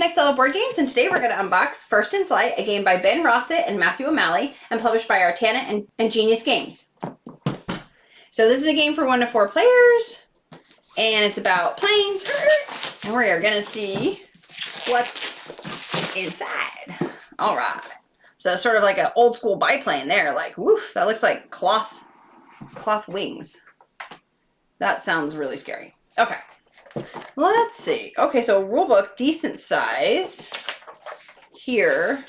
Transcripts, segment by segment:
Excel Board Games, and today we're going to unbox First in Flight, a game by Ben Rossett and Matthew O'Malley, and published by Artana and Genius Games. So this is a game for 1 to 4 players, and it's about planes, and we are going to see what's inside. All right. So sort of like an old school biplane there, like, woof, that looks like cloth wings. That sounds really scary. Okay. Let's see. Okay, so rulebook, decent size. Here.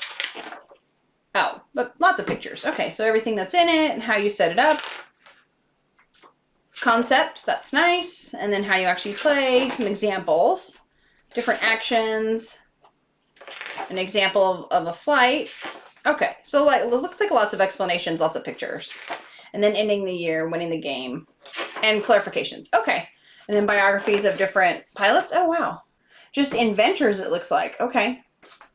Oh, but lots of pictures. Okay, so everything that's in it and how you set it up. Concepts, that's nice. And then how you actually play, some examples. Different actions. An example of a flight. Okay, so like it looks like lots of explanations, lots of pictures. And then ending the year, winning the game, and clarifications. Okay. And then biographies of different pilots. Oh, wow. Just inventors, it looks like. Okay.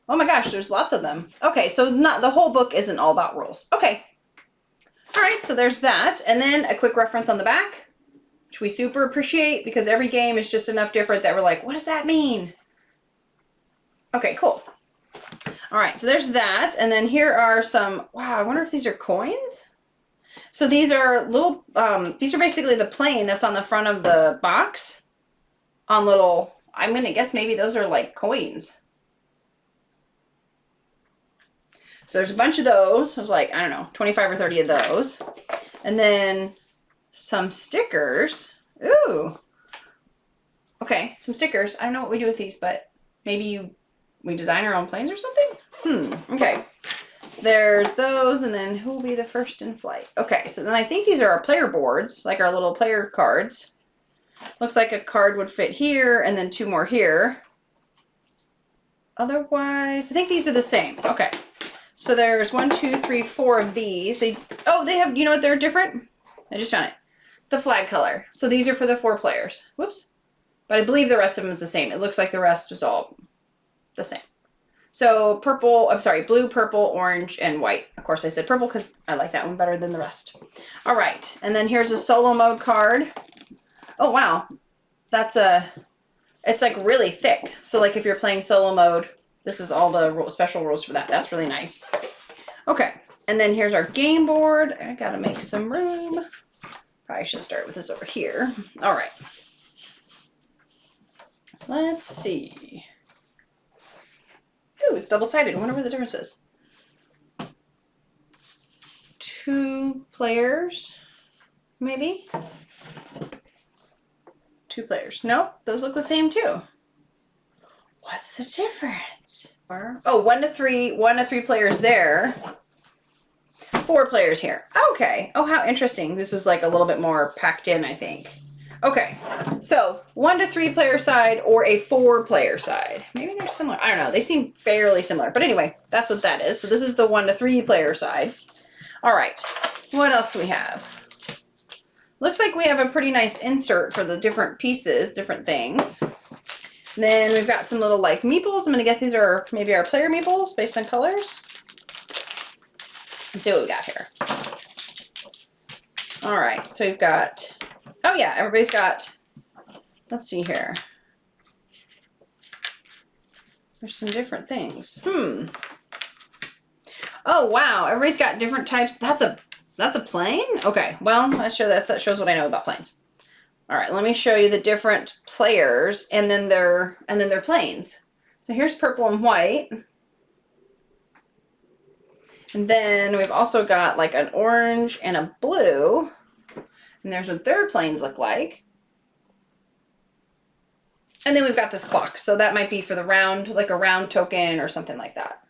Oh my gosh, there's lots of them. Okay, so not the whole book isn't all about rules. Okay. All right, so there's that. And then a quick reference on the back, which we super appreciate because every game is just enough different that we're like, what does that mean? Okay, cool. All right, so there's that. And then here are some, wow, I wonder if these are coins? So these are little, these are basically the plane that's on the front of the box on little, I'm going to guess maybe those are like coins. So there's a bunch of those. There's like, I don't know, 25 or 30 of those. And then some stickers. Ooh. Okay, some stickers. I don't know what we do with these, but maybe we design our own planes or something? Okay. So there's those, and then who will be the first in flight? Okay, so then I think these are our player boards, like our little player cards. Looks like a card would fit here, and then 2 more here. Otherwise, I think these are the same. Okay, so there's 1, 2, 3, 4 of these. They have, you know what, they're different? I just found it. The flag color. So these are for the 4 players. Whoops. But I believe the rest of them is the same. It looks like the rest is all the same. So purple, I'm sorry, blue, purple, orange, and white. Of course I said purple because I like that one better than the rest. All right, and then here's a solo mode card. Oh, wow. It's like really thick. So like if you're playing solo mode, this is all the special rules for that. That's really nice. Okay, and then here's our game board. I gotta make some room. Probably should start with this over here. All right. Let's see. Ooh, it's double-sided. I wonder what the difference is. 2 players, maybe? 2 players. Nope, those look the same too. What's the difference? Oh, 1 to 3 players there. 4 players here. Okay. Oh, how interesting. This is like a little bit more packed in, I think. Okay, so 1 to 3 player side or a 4 player side. Maybe they're similar. I don't know. They seem fairly similar. But anyway, that's what that is. So this is the 1 to 3 player side. All right, what else do we have? Looks like we have a pretty nice insert for the different pieces, different things. And then we've got some little like meeples. I'm going to guess these are maybe our player meeples based on colors. Let's see what we got here. All right, so we've got... Oh yeah, everybody's got, let's see here. There's some different things. Oh wow, everybody's got different types. That's a plane? Okay, well, that shows what I know about planes. All right, let me show you the different players and then their planes. So here's purple and white. And then we've also got like an orange and a blue. And there's what their planes look like. And then we've got this clock. So that might be for the round, like a round token or something like that.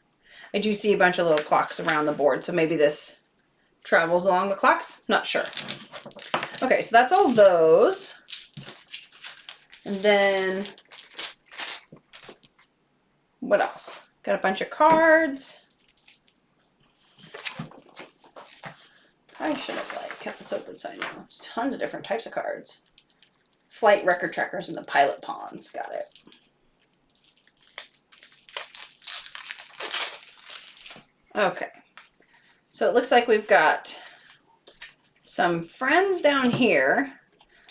I do see a bunch of little clocks around the board. So maybe this travels along the clocks. Not sure. Okay, so that's all those. And then what else? Got a bunch of cards. I should have kept this open side now. There's tons of different types of cards. Flight record trackers and the pilot pawns. Got it. Okay. So it looks like we've got some friends down here.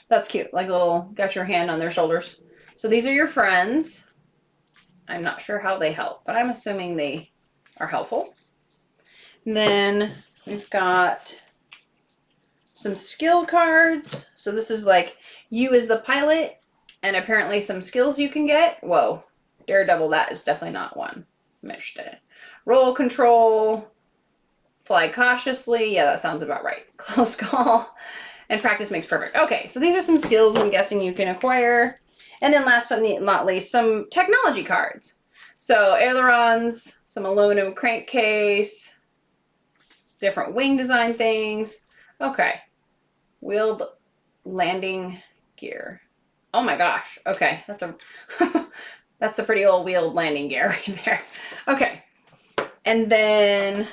That's cute. Like little, got your hand on their shoulders. So these are your friends. I'm not sure how they help, but I'm assuming they are helpful. And then we've got some skill cards. So this is like you as the pilot and apparently some skills you can get. Whoa, Daredevil, that is definitely not one. Missed it. Roll control, fly cautiously. Yeah, that sounds about right. Close call. And practice makes perfect. Okay, so these are some skills I'm guessing you can acquire. And then last but not least, some technology cards. So ailerons, some aluminum crankcase, different wing design things. Okay, wheeled landing gear. Oh my gosh. Okay, that's a that's a pretty old wheeled landing gear right there. Okay, and then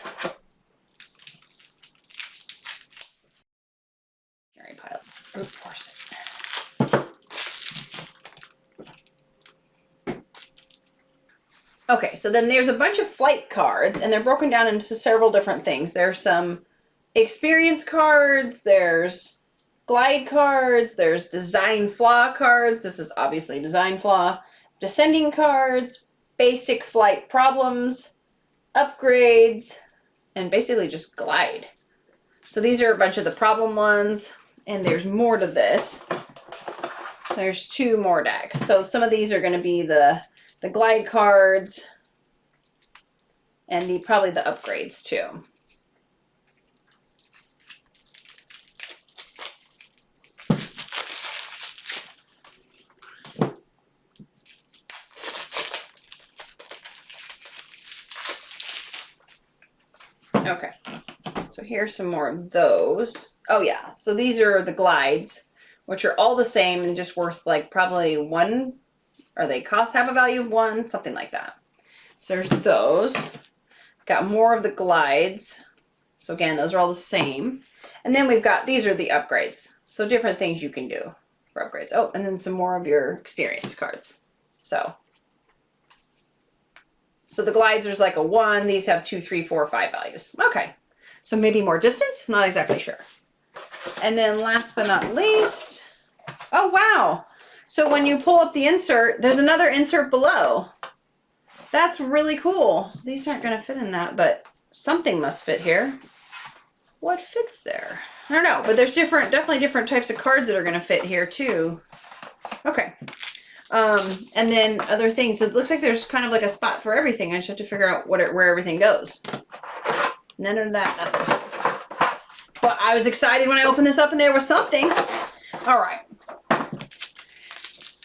pilot brute force it. Okay, so then there's a bunch of flight cards, and they're broken down into several different things. There's some experience cards, there's glide cards, there's design flaw cards. This is obviously design flaw. Descending cards, basic flight problems, upgrades, and basically just glide. So these are a bunch of the problem ones, and there's more to this. There's 2 more decks. So some of these are going to be the glide cards and probably the upgrades too. Okay, so here's some more of those. Oh yeah, so these are the glides, which are all the same and just worth like probably 1, or they have a value of 1, something like that. So there's those. Got more of the glides. So again, those are all the same. And then we've got, these are the upgrades. So different things you can do for upgrades. Oh, and then some more of your experience cards. So the glides, there's like a 1. These have 2, 3, 4, 5 values. Okay. So maybe more distance? Not exactly sure. And then last but not least, oh wow. So when you pull up the insert, there's another insert below. That's really cool. These aren't going to fit in that, but something must fit here. What fits there? I don't know, but there's definitely different types of cards that are going to fit here too. Okay. And then other things. So it looks like there's kind of like a spot for everything. I just have to figure out where everything goes. None of that, nothing. But I was excited when I opened this up and there was something. All right.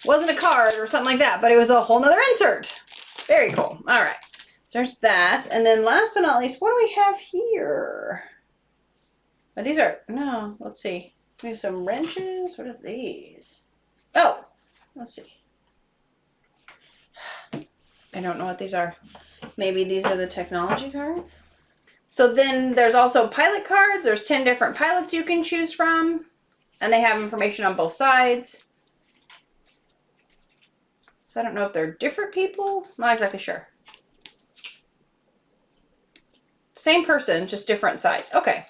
Wasn't a card or something like that, but it was a whole nother insert. Very cool. All right. So there's that. And then last but not least, what do we have here? Oh, these are, no, let's see. We have some wrenches. What are these? Oh, let's see. I don't know what these are. Maybe these are the technology cards. So then there's also pilot cards. There's 10 different pilots you can choose from. And they have information on both sides. So I don't know if they're different people. Not exactly sure. Same person, just different side. Okay.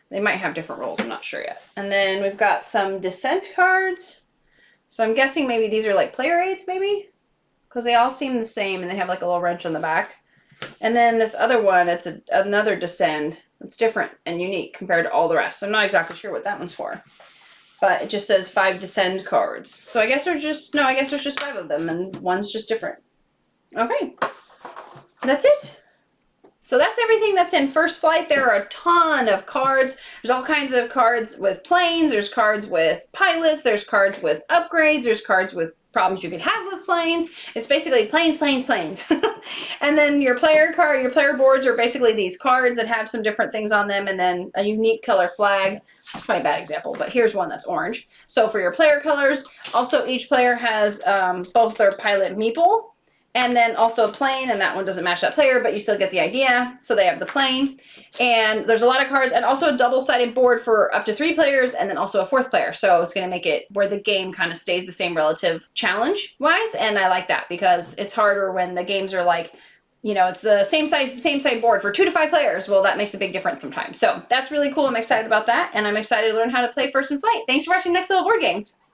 They might have different roles. I'm not sure yet. And then we've got some descent cards. So I'm guessing maybe these are like player aids, maybe? Because they all seem the same and they have like a little wrench on the back. And then this other one, it's another descend. It's different and unique compared to all the rest. I'm not exactly sure what that one's for. But it just says 5 descend cards. So I guess there's just, no, I guess there's just 5 of them and one's just different. Okay. That's it. So that's everything that's in First Flight. There are a ton of cards. There's all kinds of cards with planes. There's cards with pilots. There's cards with upgrades. There's cards with problems you could have with planes. It's basically planes, planes, planes. And then your player card, your player boards are basically these cards that have some different things on them, and then a unique color flag. That's probably a bad example, but here's one that's orange. So for your player colors, also each player has both their pilot meeple and then also a plane, and that one doesn't match that player, but you still get the idea. So they have the plane, and there's a lot of cards, and also a double-sided board for up to 3 players, and then also a 4th player. So it's going to make it where the game kind of stays the same relative challenge-wise, and I like that because it's harder when the games are like, you know, it's the same size board for 2 to 5 players. Well, that makes a big difference sometimes. So that's really cool. I'm excited about that, and I'm excited to learn how to play First in Flight. Thanks for watching Next Level Board Games.